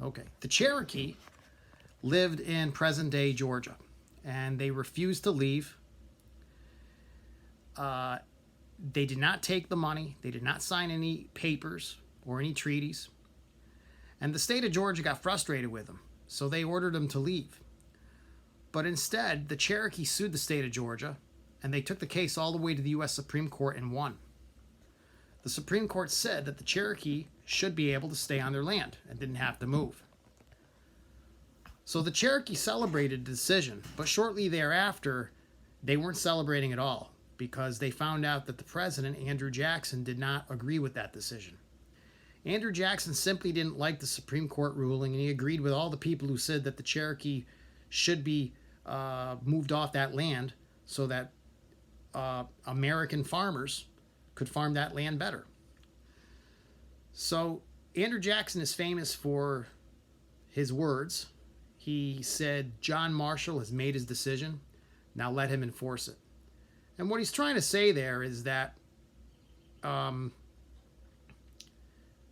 Okay. The Cherokee lived in present-day Georgia, and they refused to leave. They did not take the money. They did not sign any papers or any treaties. And the state of Georgia got frustrated with them, so they ordered them to leave. But instead, the Cherokee sued the state of Georgia, and they took the case all the way to the U.S. Supreme Court and won. The Supreme Court said that the Cherokee should be able to stay on their land and didn't have to move. So the Cherokee celebrated the decision, but shortly thereafter, they weren't celebrating at all because they found out that the president, Andrew Jackson, did not agree with that decision. Andrew Jackson simply didn't like the Supreme Court ruling, and he agreed with all the people who said that the Cherokee should be moved off that land so that American farmers could farm that land better. So Andrew Jackson is famous for his words. He said, "John Marshall has made his decision. Now let him enforce it." And what he's trying to say there is that the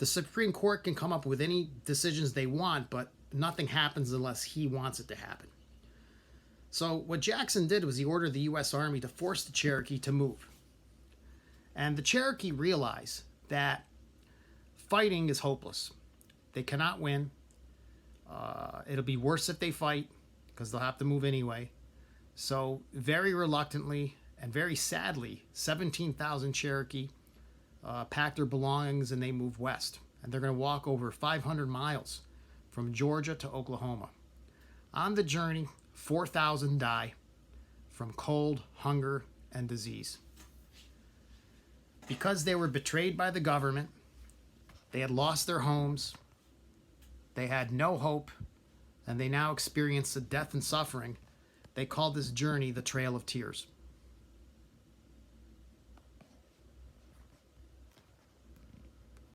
Supreme Court can come up with any decisions they want, but nothing happens unless he wants it to happen. So what Jackson did was he ordered the U.S. Army to force the Cherokee to move. And the Cherokee realize that fighting is hopeless. They cannot win. It'll be worse if they fight because they'll have to move anyway. So very reluctantly and very sadly, 17,000 Cherokee pack their belongings and they move west. And they're going to walk over 500 miles from Georgia to Oklahoma. On the journey, 4,000 die from cold, hunger, and disease. Because they were betrayed by the government, they had lost their homes, they had no hope, and they now experienced the death and suffering. They called this journey the Trail of Tears.